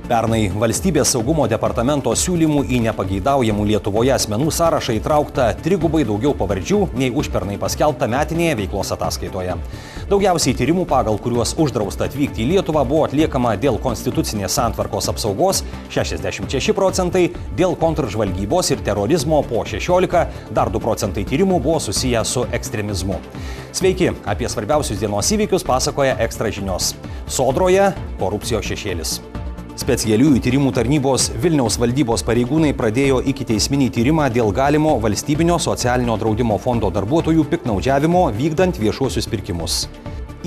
Pernai Valstybės saugumo departamento siūlymų į nepageidaujamų Lietuvoje asmenų sąrašą įtraukta 3 daugiau pavardžių nei užpernai paskelbta metinėje veiklos ataskaitoje. Daugiausiai tyrimų, pagal kuriuos uždrausta atvykti į Lietuvą, buvo atliekama dėl konstitucinės santvarkos apsaugos 66%, dėl kontržvalgybos ir terorizmo po 16%, dar 2% tyrimų buvo susiję su ekstremizmu. Sveiki, apie svarbiausius dienos įvykius pasakoja Ekstra žinios. Sodroje korupcijos šešėlis. Specialiųjų tyrimų tarnybos Vilniaus valdybos pareigūnai pradėjo ikiteisminį tyrimą dėl galimo valstybinio socialinio draudimo fondo darbuotojų piktnaudžiavimo vykdant viešuosius pirkimus.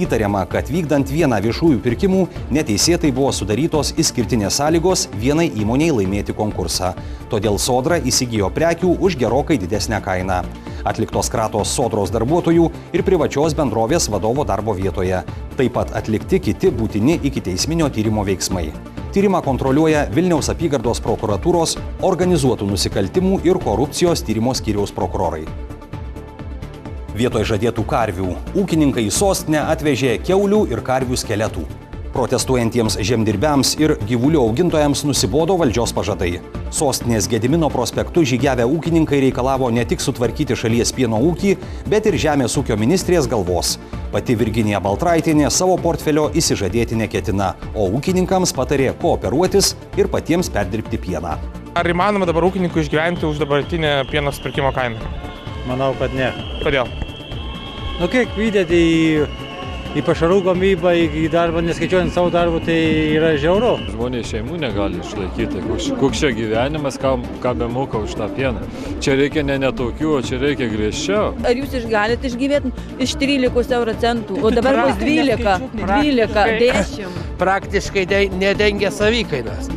Įtariama, kad vykdant vieną viešųjų pirkimų neteisėtai buvo sudarytos išskirtinės sąlygos vienai įmoniai laimėti konkursą. Todėl Sodra įsigijo prekių už gerokai didesnę kainą. Atliktos kratos Sodros darbuotojų ir privačios bendrovės vadovo darbo vietoje. Taip pat atlikti kiti būtini ikiteisminio tyrimo veiksmai. Tyrimą kontroliuoja Vilniaus apygardos prokuratūros organizuotų nusikaltimų ir korupcijos tyrimo skyriaus prokurorai. Vietoj žadėtų karvių ūkininkai į sostinę atvežė kiaulių ir karvių skeletų. Protestuojantiems žemdirbiams ir gyvulių augintojams nusibodo valdžios pažadai. Sostinės Gedimino prospektu žygiavę ūkininkai reikalavo ne tik sutvarkyti šalies pieno ūkį, bet ir žemės ūkio ministrės galvos. Pati Virginija Baltraitienė savo portfelio išsižadėti neketina, o ūkininkams patarė kooperuotis ir patiems perdirbti pieną. Ar įmanoma dabar ūkininkų išgyventi už dabartinę pieno supirkimo kainą? Manau, kad ne. Kodėl? Kiek įdėti į pašarų gamybą, į darbą, neskaičiuojant savo darbą, tai yra žiauru. Žmonės šeimų negali išlaikyti. Koks čia gyvenimas, ką bemoka už tą pieną. Čia reikia ne tokių, o čia reikia griežčiau. Ar jūs galite išgyventi iš 13 euro centų, o dabar bus 12, 10. Praktiškai nedengia savikainas.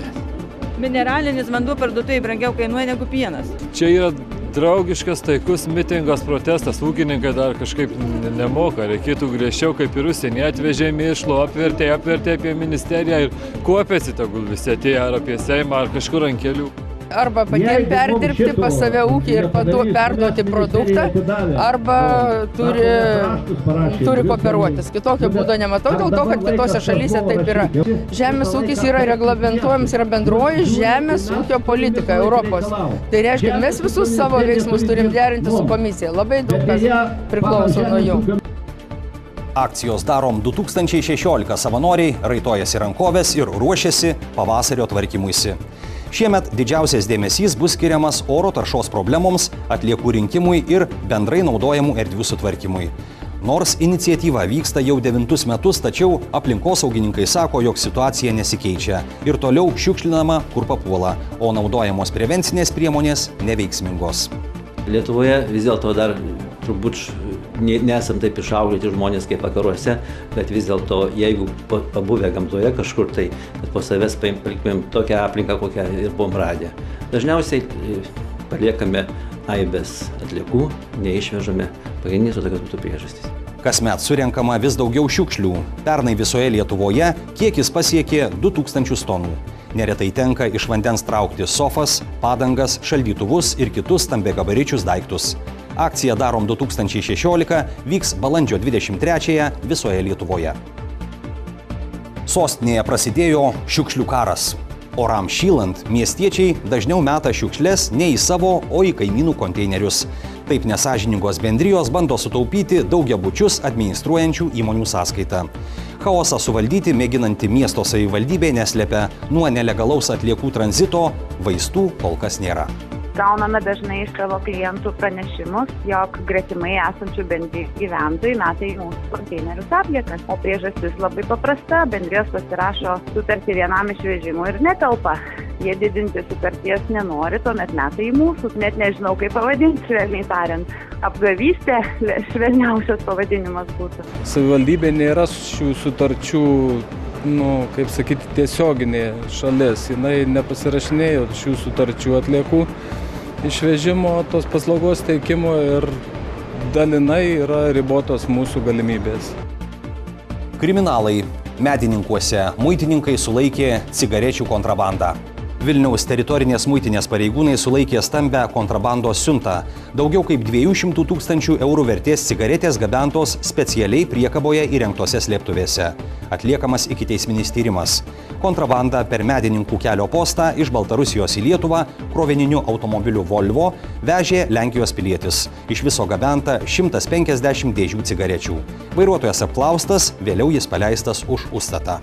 Mineralinis vanduo parduotuvėje brangiau kainuoja negu pienas. Čia yra draugiškas, taikus mitingas, protestas, ūkininkai dar kažkaip nemoka, reikėtų griežčiau, kaip ir užsienį atvežė mėšlo, apvertė apie ministeriją ir kuopėsi tegul visi atėję ar apie Seimą, ar kažkur ant kelių. Arba patiems perdirbti pas save ūkį ir perduoti produktą, arba turi kooperuotis. Kitokio būdo nematau, dėl to, kad kitose šalyse taip yra. Žemės ūkis yra reglamentuojamas, yra bendroji žemės ūkio politika Europos. Tai reiškia, mes visus savo veiksmus turim derinti su komisija. Labai daug kas priklauso nuo jų. Akcijos Darom 2016 savanoriai raitojasi rankovės ir ruošiasi pavasario tvarkymuisi. Šiemet didžiausias dėmesys bus skiriamas oro taršos problemoms, atliekų rinkimui ir bendrai naudojamų erdvių sutvarkymui. Nors iniciatyva vyksta jau 9 metus, tačiau aplinkosaugininkai sako, jog situacija nesikeičia ir toliau šiukšlinama, kur papuola, o naudojamos prevencinės priemonės neveiksmingos. Lietuvoje vis dėlto dar turbūt nesam taip išauklėti žmonės kaip vakaruose, bet vis dėlto, jeigu pabuvę gamtoje kažkur, tai kad po savęs paliktumėm tokią aplinką, kokią ir buvom radę. Dažniausiai paliekame aibės atliekų, neišvežame, pagrindinės tokios būtų priežastys. Kasmet surenkama vis daugiau šiukšlių. Pernai visoje Lietuvoje kiekis pasiekė 2000 tonų. Neretai tenka iš vandens traukti sofas, padangas, šaldytuvus ir kitus stambiagabaričius daiktus. Akcija Darom 2016 vyks balandžio 23-ąją visoje Lietuvoje. Sostinėje prasidėjo šiukšlių karas. Oram šylant, miestiečiai dažniau meta šiukšles ne į savo, o į kaimynų konteinerius. Taip nesąžiningos bendrijos bando sutaupyti daugiabučius administruojančių įmonių sąskaitą. Chaosą suvaldyti mėginanti miesto savivaldybė neslepia, nuo nelegalaus atliekų tranzito vaistų kol kas nėra. Gauname dažnai iš savo klientų pranešimus, jog gretimai esančių bendrijų gyventojai meta į mūsų konteinerius atliekas. O priežastis labai paprasta, bendrijos pasirašo sutartį vienam išvežimui ir netelpa. Jie didinti sutarties nenori, tuomet meta į mūsų. Net nežinau, kaip pavadinti, švelniai tariant. Apgavystė švelniausias pavadinimas būtų. Savivaldybė nėra šių sutarčių, kaip sakyti, tiesioginė šalis. Jinai nepasirašinėjo šių sutarčių atliekų išvežimo, tos paslaugos teikimo ir dalinai yra ribotos mūsų galimybės. Kriminalai. Medininkuose muitininkai sulaikė cigarečių kontrabandą. Vilniaus teritorinės muitinės pareigūnai sulaikė stambę kontrabandos siuntą. Daugiau kaip 200 000 eurų vertės cigaretės gabentos specialiai priekaboje įrengtose slėptuvėse. Atliekamas ikiteisminis tyrimas. Kontrabandą per Medininkų kelio postą iš Baltarusijos į Lietuvą krovininiu automobiliu Volvo vežė Lenkijos pilietis. Iš viso gabenta 150 dėžių cigarečių. Vairuotojas apklaustas, vėliau jis paleistas už užstatą.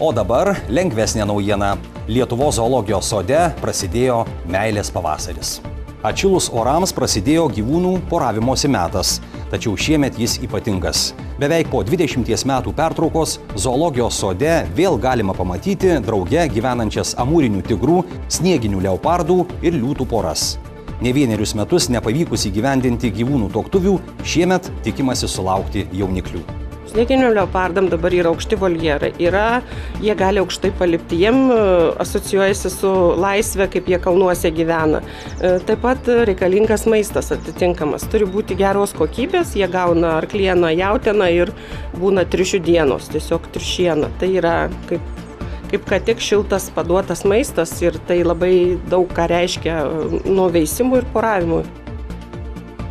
O dabar lengvesnė naujiena. Lietuvos zoologijos sode prasidėjo meilės pavasaris. Atšilus orams prasidėjo gyvūnų poravimosi metas, tačiau šiemet jis ypatingas. Beveik po 20 metų pertraukos zoologijos sode vėl galima pamatyti drauge gyvenančias amūrinių tigrų, snieginių leopardų ir liūtų poras. Ne vienerius metus nepavykus įgyvendinti gyvūnų tuoktuvių, šiemet tikimasi sulaukti jauniklių. Snieginių leopardam dabar yra aukšti voljerai, jie gali aukštai palipti, jiem asocijuojasi su laisvė, kaip jie kalnuose gyvena. Taip pat reikalingas maistas atitinkamas, turi būti geros kokybės, jie gauna arklieną, jautieną ir būna triušių dienos, tiesiog triušiena. Tai yra kaip ką tik šiltas paduotas maistas ir tai labai daug ką reiškia nuo veisimų ir poravimų.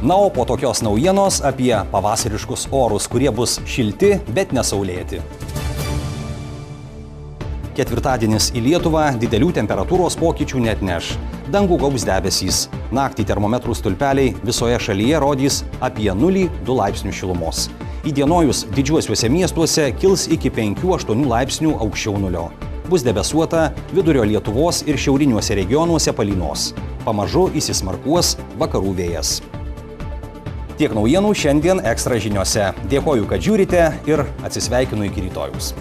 Na, o po tokios naujienos apie pavasariškus orus, kurie bus šilti, bet nesaulėti. Ketvirtadienis į Lietuvą didelių temperatūros pokyčių neatneš. Dangų gaubs debesys. Naktį termometrų stulpeliai visoje šalyje rodys apie 0,2 laipsnių šilumos. Įdienojus didžiuosiuose miestuose kils iki 5-8 laipsnių aukščiau nulio. Bus debesuota, vidurio Lietuvos ir šiauriniuose regionuose palynos. Pamažu įsismarkuos vakarų vėjas. Tiek naujienų šiandien Ekstra žiniose. Dėkoju, kad žiūrite ir atsisveikinu iki rytojaus.